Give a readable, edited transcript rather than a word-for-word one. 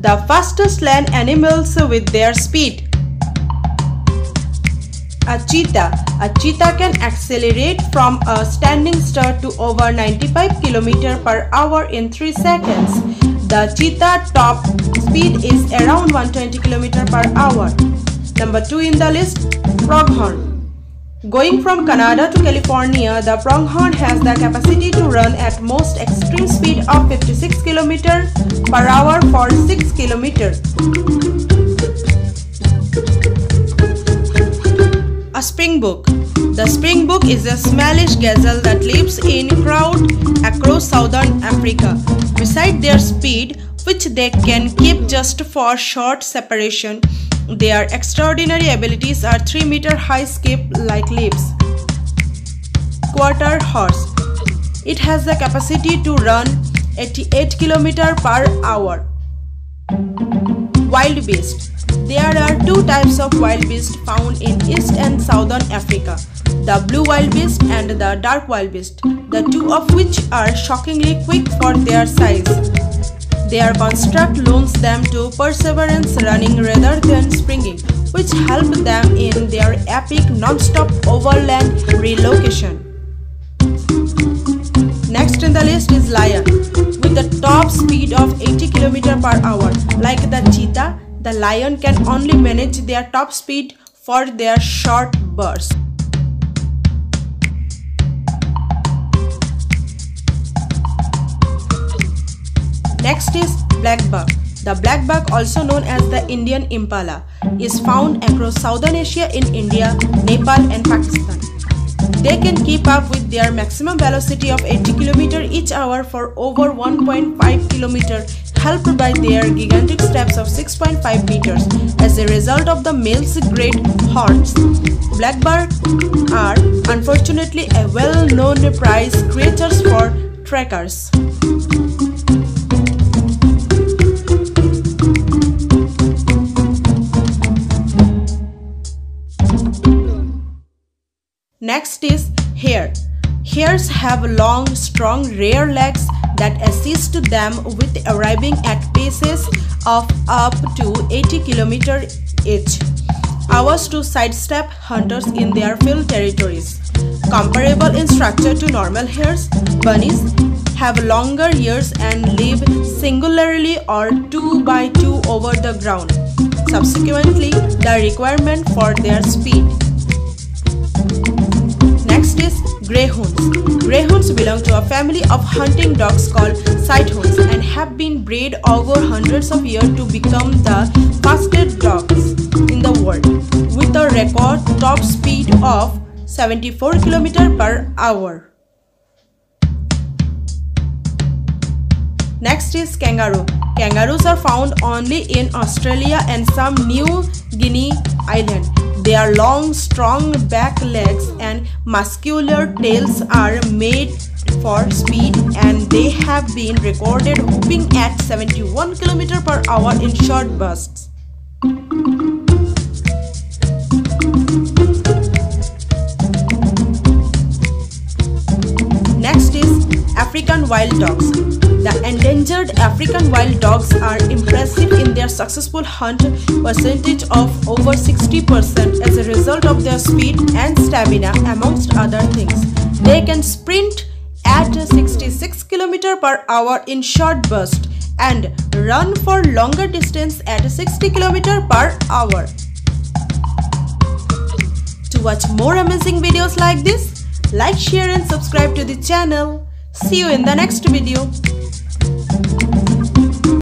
the fastest land animals with their speed. A cheetah. A cheetah can accelerate from a standing start to over 95 km per hour in 3 seconds. The cheetah top speed is around 120 km per hour. Number 2 in the list, pronghorn. Going from Canada to California, the pronghorn has the capacity to run at most extreme speed of 56 km per hour for 6 km. A springbok. The springbok is a smallish gazelle that lives in crowds across southern Africa. Besides their speed, which they can keep just for short separation, their extraordinary abilities are 3-meter high skip-like leaps. Quarter horse. It has the capacity to run 88 km per hour. Wild beast. There are 2 types of wild beast found in East and Southern Africa, the blue wild beast and the dark wild beast, the 2 of which are shockingly quick for their size. Their construct loans them to perseverance running rather than springing, which help them in their epic non-stop overland relocation. Next in the list is lion. With a top speed of 80 km per hour, like the cheetah, the lion can only manage their top speed for their short bursts. Next is black buck. The black buck, also known as the Indian impala, is found across Southern Asia in India, Nepal and Pakistan. They can keep up with their maximum velocity of 80 km each hour for over 1.5 km, helped by their gigantic steps of 6.5 meters. As a result of the male's great horns, black buck are unfortunately a well-known prize creatures for trackers. Next is hare. Hares have long, strong rear legs that assist them with arriving at paces of up to 80 km each, hours to sidestep hunters in their field territories. Comparable in structure to normal hares, bunnies have longer ears and live singularly or 2 by 2 over the ground, subsequently the requirement for their speed. Next is greyhounds. Greyhounds belong to a family of hunting dogs called sighthounds and have been bred over hundreds of years to become the fastest dogs in the world, with a record top speed of 74 km per hour. Next is kangaroo. Kangaroos are found only in Australia and some New Guinea island. Their long, strong back legs and muscular tails are made for speed, and they have been recorded whooping at 71 km per hour in short bursts. Next is African wild dogs. The endangered African wild dogs are impressive in their successful hunt percentage of over 60% as a result of their speed and stamina, amongst other things. They can sprint at 66 km per hour in short bursts and run for longer distance at 60 km per hour. To watch more amazing videos like this, like, share and subscribe to the channel. See you in the next video.